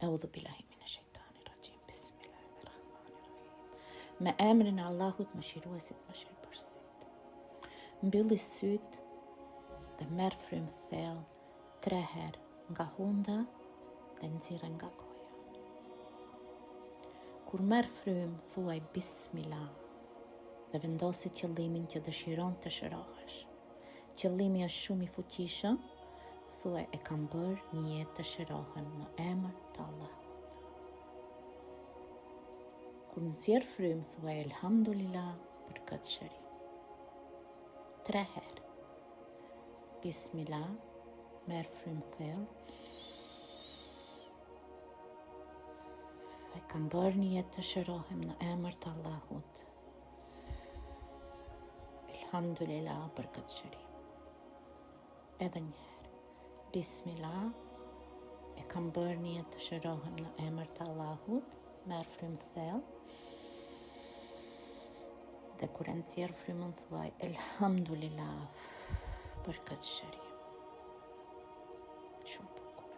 Eudhu billahi minash shaitani rajim. Bismillahirrahmanirrahim. Me emrin e Allahut mëshiruesit mëshirëbërësit. Mbylli syt dhe merr frymë thellë 3 herë nga hunda dhe nxirre nga goja. Kur merr frymë, thuaj Bismillah dhe vendosi qëllimin që dëshiron të shërohesh. Qëllimi është shumë i fuqishëm, thuaj e kam bërë një jetë të shërohem në emër të Allahut. Kur nxjerr frymë, thuaj Elhamdulillah për këtë shërim. 3 herë. Bismillah, merr frymë thellë. E kam bërë një jetë të shërohem në emër të Allahut. Elhamdulillah për këtë shërim. Edhe një herë. Bismillah, e kam bërë një jetë të shërohem në emër të Allahut. Merr frymë thellë. Dhe kur e nxjerr frymën, thuaj Elhamdulillah për këtë shërim. Shumë bukur.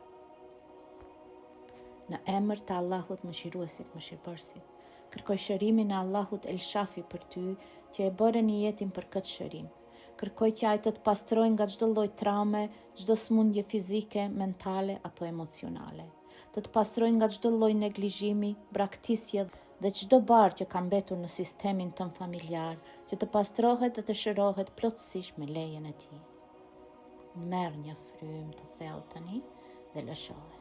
Në emër të Allahut mëshiruesit mëshirëbërësit, kërkoj shërimin e Allahut El Shafi për ty që e bëre një jetin për këtë shërim. Kërkoj që ai të të pastrojnë nga çdo lloj traume, çdo smundje fizike, mentale apo emocionale. Të të pastrojnë nga çdo lloj neglizhimi, braktisje dhe çdo barë që ka mbetur në sistemin tën familjar, që të pastrohet dhe të shërohet plotësisht me lejen e tij. Merr një frymë të thellë tani dhe lëshoje.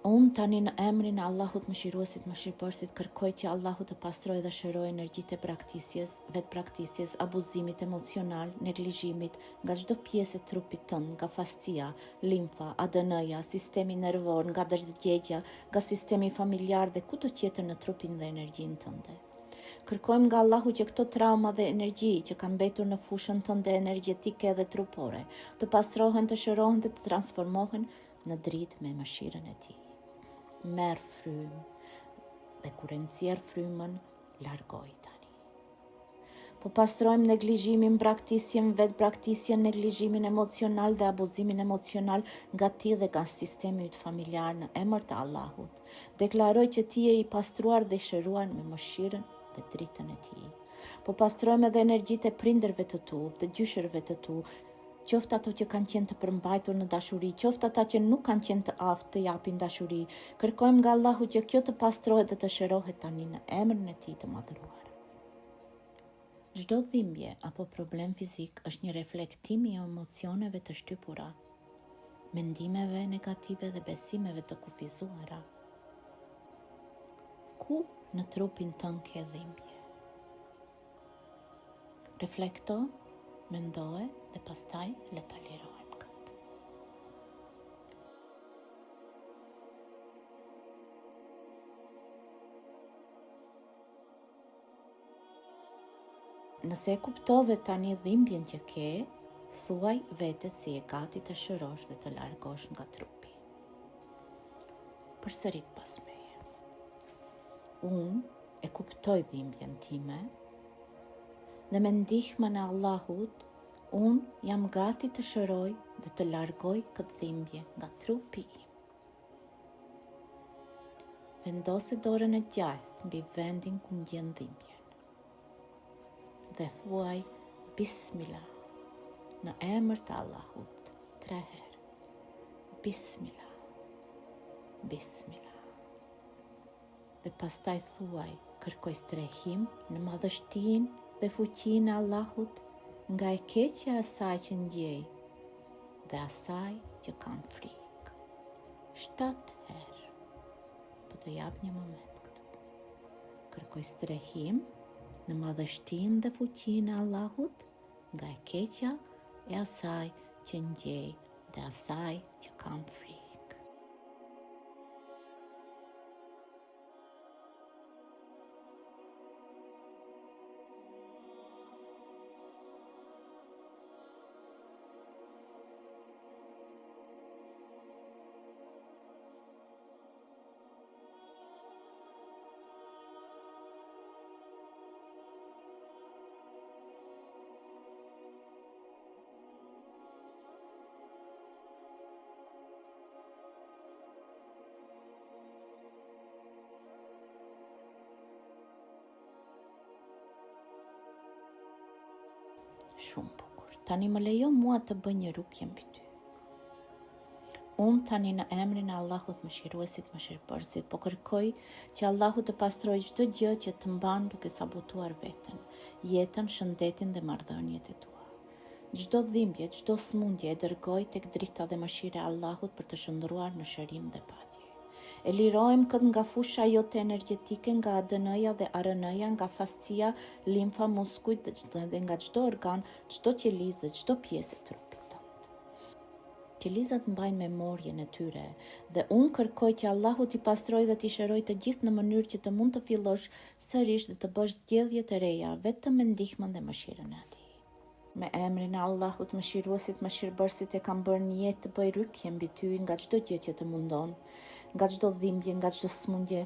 Unë tani në emrin e Allahut mëshiruesit mëshirëbërësit kërkoj që Allahu të pastrojë dhe shërojë energjitë e braktisjes, vetëbraktisjes, abuzimit emocional, neglizhimit nga çdo pjesë e trupit tënd, nga fascia, limfa, ADN-ja, sistemi nervor, nga dërdëgjegja, nga sistemi familjar dhe kudo tjetër në trupin dhe energjinë tënde. Kërkojmë nga Allahu që këto trauma dhe energji që kanë mbetur në fushën tënde energjetike dhe trupore, të pastrohen, të shërohen dhe të transformohen në dritë me mëshirën e tij. Merr frymë dhe kur e nxjerr frymën, largoj tani. Po pastrojmë neglizhimin, braktisjen, vetëbraktisjen, neglizhimin emocional dhe abuzimin emocional nga ti dhe nga sistemi yt familjar në emër të Allahut. Deklaroj që ti je i pastruar dhe i shëruar me mëshirën dhe dritën e tij. Po pastrojmë edhe energjitë e prindërve të tu, të gjyshërve të tu, qoftë ato që kanë qenë të përmbajtur në dashuri, qoftë ata që nuk kanë qenë të aftë të japin dashuri. Kërkojmë nga Allahu që kjo të pastrohet dhe të shërohet tani në emrin e tij të madhëruar. Çdo dhimbje apo problem fizik është një reflektim i emocioneve të shtypura, mendimeve negative dhe besimeve të kufizuara. Ku në trupin tënd ke dhimbje? Reflekto, mendoje dhe pastaj le ta lirojmë këtë. Nëse e kuptove tani dhimbjen që ke, thuaj vetes se je gati të shërosh dhe të largosh nga trupi. Përsërit pas meje. Unë e kuptoj dhimbjen time dhe me ndihmën e Allahut, unë jam gati të shëroj dhe të largoj këtë dhimbje nga trupi im. Vendose dorën e gjajth mbi vendin ku ndjen dhimbjen dhe thuaj Bismillah në emër të Allahut 3 herë. Bismillah, Bismillah. Dhe pastaj thuaj, kërkoj strehim në madhështinë dhe fuqinë e Allahut nga e keqja e asaj që ndjej dhe asaj që kam frikë. 7 herë. Po të jap një moment këtu. Kërkoj strehim në madhështinë dhe fuqinë e Allahut nga e keqja e asaj që ndjej dhe asaj që kam frikë. shumë bukur. Tani më lejo mua të bëj një rukje mbi ty. Unë tani në emrin e Allahut Mëshiruesit, Mëshirëbërësit, po kërkoj që Allahu të pastroj çdo gjë që të mban duke sabotuar veten, jetën, shëndetin dhe marrëdhëniet e tua. Çdo dhimbje, çdo smundje e dërgoj tek drita dhe mëshira e Allahut për të shndruar në shërim dhe paqe. E lirojmë këtë nga fusha jote energjetike, nga ADN-ja dhe ARN-ja, nga fascia, limfa, muskujt dhe nga çdo organ, çdo qelizë dhe çdo pjesë e trupit. Qelizat mbajnë memorjen e tyre dhe unë kërkoj që Allahu t'i pastroj dhe t'i shëroj të gjithë në mënyrë që të mund të fillosh sërish dhe të bësh zgjedhje të reja vetëm me ndihmën dhe mëshirën e Atij. Me emrin e Allahut Mëshiruesit, Mëshirëbërësit, e kam bërë një jetë të bëj rykje mbi ty nga çdo gjë që të mundon, nga çdo dhimbje, nga çdo smundje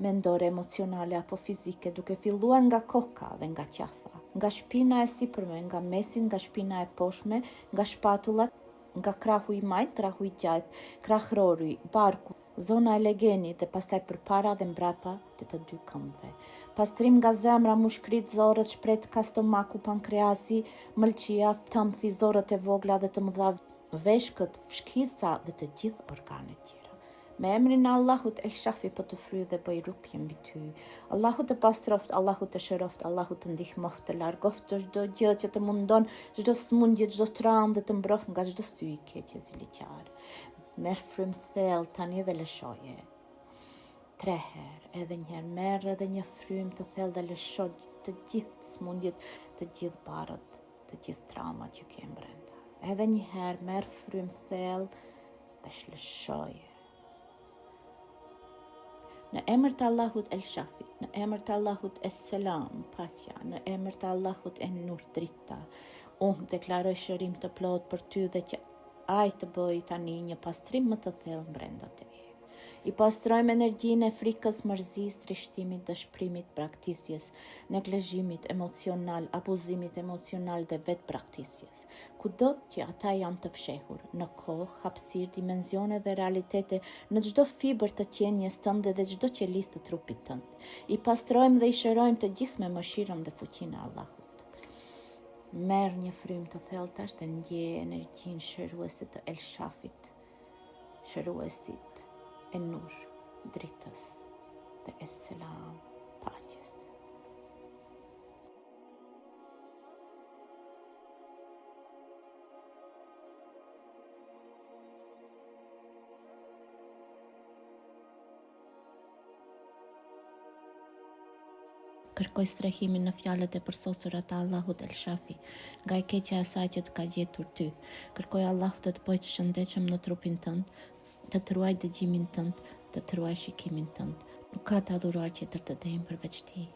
mendore, emocionale apo fizike, duke filluar nga koka dhe nga qafa, nga shpina e sipërme, nga mesi, nga shpina e poshtme, nga shpatullat, nga krahu i majt, krahu i gjatë, krahërori, barku, zona e legenit dhe pastaj përpara dhe mbrapa të dy këmbëve. Pastrim nga zemra, mushkrit, zorët, shpretka, stomaku, pankreasi, mëlçia, tëmthi, zorët e vogla dhe të mëdha, veshkët, fshkisa dhe të gjithë organet tjera. Me emrin e Allahut El Shafi po të fryj dhe bëj rukje mbi ty. Allahu të pastroft, Allahu të shëroft, Allahu të ndihmoft, të largoft çdo gjë që të mundon, çdo smundje, çdo traumë dhe të mbroft nga çdo sy i keq e ziliqar. Merr frym thellë tani dhe lëshoje. 3 herë, edhe një herë merr edhe një frym të thellë dhe lësho të gjithë smundjet, të gjithë barrët, të gjithë traumat që ke brenda. Edhe një herë merr frym thellë dhe lëshoje. Në emër të Allahut El Shafi, në emër të Allahut Es Selam, paqja, në emër të Allahut En Nur, drita, unë deklaroj shërim të plot për ty dhe që ai të bëj tani një pastrim më të thellë brenda teje. I pastrojmë energjinë e frikës, mërzisë, trishtimit, dëshpërimit, braktisjes, neglizhimit emocional, abuzimit emocional dhe vetë braktisjes. Kudo që ata janë të fshehur, në kohë, hapësirë, dimensione dhe realitete, në çdo fibër të qenjes tënde dhe çdo qelisë të trupit tënd. I pastrojmë dhe i shërojmë të gjithë me mëshirën dhe fuqinë e Allahut. Merr një frym të thellë tash dhe ndjej energjinë shëruese të El Shafit, shëruesit e Nur, dritës dhe Es Selam, paqes. Kërkoj strehimin në fjalët e përsosura të Allahut El Shafi, nga e keqja e saj që të ka gjetur ty. Kërkoj Allahut të të bëjë të shëndetshëm në trupin tënd, të të ruaj dëgjimin tënd, të të ruaj shikimin tënd. Nuk ka të adhuruar tjetër të denjë përveç ti.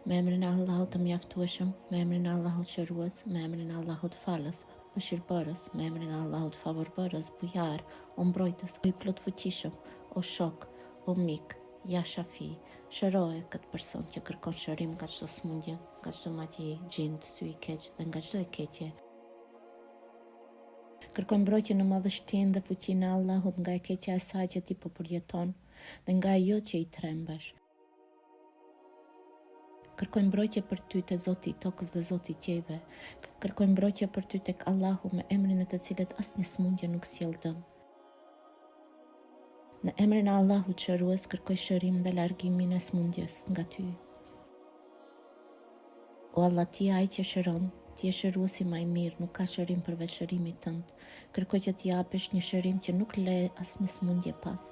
Me emrin e Allahut të mjaftueshëm, me emrin e Allahut shërues, me emrin e Allahut falës, mëshirëbërës, me emrin e Allahut favorbërës, bujar, o mbrojtës, o i plot fuqishëm, o shok, o mik, ja Shafi, shëroje këtë person që kërkon shërim nga çdo smundje, nga çdo magji, xhind, sy i keq dhe nga çdo e keqje. Kërkoj mbrojtje në madhështinë dhe fuqinë e Allahut nga e keqja e saj që ti po përjeton dhe nga ajo që i trembesh. Kërkoj mbrojtje për ty te Zoti i tokës dhe Zoti i qiejve. Kërkoj mbrojtje për ty tek Allahu me emrin e të cilit asnjë smundje nuk sjell dëm. Në emrin e Allahut shërues kërkoj shërim dhe largimin e smundjes nga ty. O Allah, ti ai që shëron, ti je shëruesi më i mirë, nuk ka shërim përveç shërimit tënd. Kërkoj që t'i japësh një shërim që nuk le asnjë smundje pas.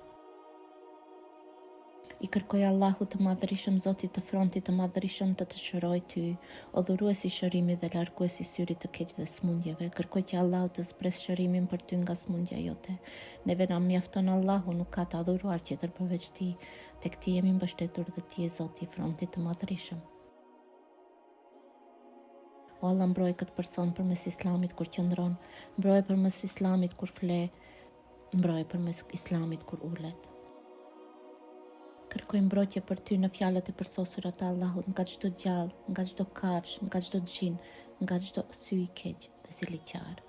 I kërkoj Allahut të madhërisëm, Zotit të frontit të madhërisëm, të të shëroj ty, o dhuruesi shërimit dhe larguesi syrit të keq dhe smundjeve. Kërkoj që Allahu të zbres shërimin për ty nga smundja jote. Neve na mjafton Allahu, nuk ka të adhuruar tjetër përveç ti. Tek ti jemi mbështetur dhe ti je Zoti i frontit të madhërisëm. O Allah, mbroj këtë person përmes Islamit kur qëndron, mbroj përmes Islamit kur fle, mbroj përmes Islamit kur ulet. Kërkoj mbrojtje për ty në fjalët e përsosura të Allahut nga çdo gjallë, nga çdo kafshë, nga çdo xhin, nga çdo sy i keq dhe ziliqar.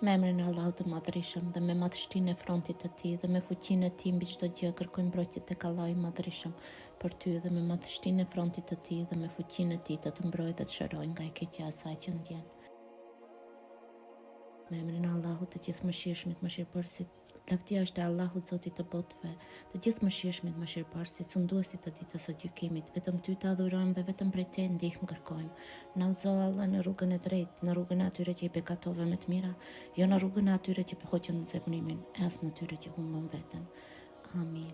Me emrin e Allahut të Madhërisëm dhe me madhështinë e frontit të Tij dhe me fuqinë e Tij mbi çdo gjë kërkojmë mbrojtje tek Allahu i Madhërisëm për ty dhe me madhështinë e frontit të Tij dhe me fuqinë e Tij të mbrojë dhe të shërojë nga e keqja e asaj që ndjen. Me emrin e Allahut të gjithëmëshirshmit, mëshirëbërësit, lavdia është e Allahut Zotit të botëve, të gjithëmëshirshmit, mëshirëbërësit, sunduesit të ditës së gjykimit, vetëm ty të adhurojmë dhe vetëm prej te ndihmë kërkojmë. Na udhëzo Allah në rrugën e drejtë, në rrugën e atyre që i bekatove me të mira, jo në rrugën e atyre që hoqën zemrimin, e as në atyre që humbën veten. Amin.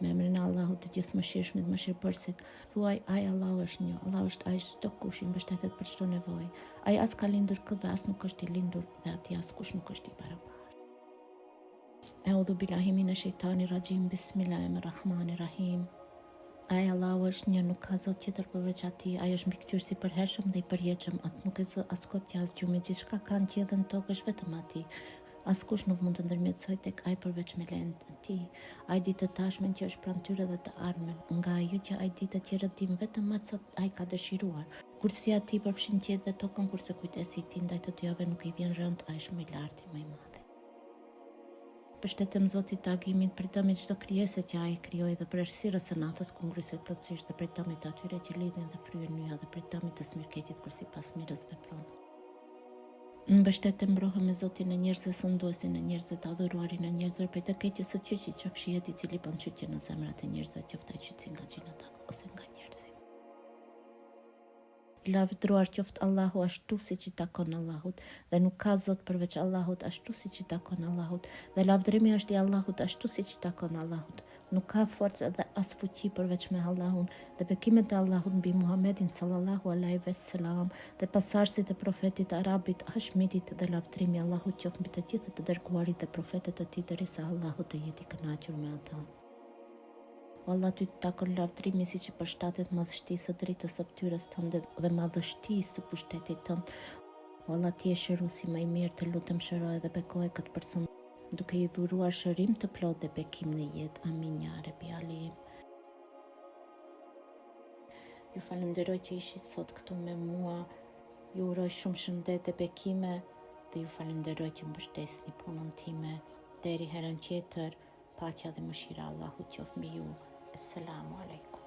Me emrin e Allahut të gjithëmëshirshmit, mëshirëbërësit, thuaj ai Allahu është një, Allahu është ai çdo kush i mbështetet për çdo nevojë. Ai as ka lindur këtë dhe as nuk është i lindur dhe atij as kush nuk është i barabartë. Eudhu billahi minash shaitani rajim, bismillahirrahmanirrahim. Ai Allahu është një, nuk ka zot tjetër përveç atij. Ai është mbikëqyrësi i përhershëm dhe i përjetshëm, atë nuk e zë as kot as gjumë, gjithçka ka në qiell dhe në tokë është vetëm atij. Askush nuk mund të ndërmjetësoj tek ai përveç me lejen e Tij. Ai di të tashmen që është pranë tyre dhe të ardhmen, nga ajo që ai di të tjerët dim vetëm atë sa ai ka dëshiruar. Kursia e Tij përfshin qiellin dhe tokën, kurse kujtesi i Tij ndaj të dyave nuk i vjen rënd, ai është më i lartë, më i madh. Përshtetëm Zotit të agimit për dëmit çdo krijese që ai krijoi dhe për errësirës së natës ku ngriset plotësisht dhe për dëmit të atyre që lidhen dhe fryen yja dhe për dëmit të smirketit kur sipas mirës vepron. Mbështetem mbrohem me Zotin e njerëzve sunduesin e njerëzve të adhuruarin e njerëzve për të keqjes së qyqit që fshihet i cili bën qyqje në zemrat e njerëzve, qoftë ai qyqi nga gjinat ose nga njerëzit. Lavdruar qoftë Allahu ashtu siç i takon Allahut, dhe nuk ka zot përveç Allahut ashtu siç i takon Allahut, dhe lavdërimi është i Allahut ashtu siç i takon Allahut. Nuk ka forcë dhe as fuqi përveç me Allahun, dhe bekimet e Allahut mbi Muhammedin sallallahu alaihi wasallam dhe pasardhësit e profetit arabit Hashmidit dhe lavdërimi i Allahut qoftë mbi të gjithë të dërguarit dhe profetët e tij derisa Allahu të jetë i kënaqur me ata. Wallah ty të takon lavdërimi siç i përshtatet madhështisë së dritës së ftyrës tënde dhe madhështisë së pushtetit tënd. Wallah ti je shëruesi më i mirë, të lutem shëroje dhe bekoje këtë person, duke i dhuruar shërim të plot dhe bekim në jetë. Amin ya Rabbi Alim. Ju falenderoj që ishit sot këtu me mua. Ju uroj shumë shëndet dhe bekime dhe ju falenderoj që mbështesni punën time. Deri herën tjetër, paqja dhe mëshira Allahut qoftë mbi ju. Assalamu alaikum.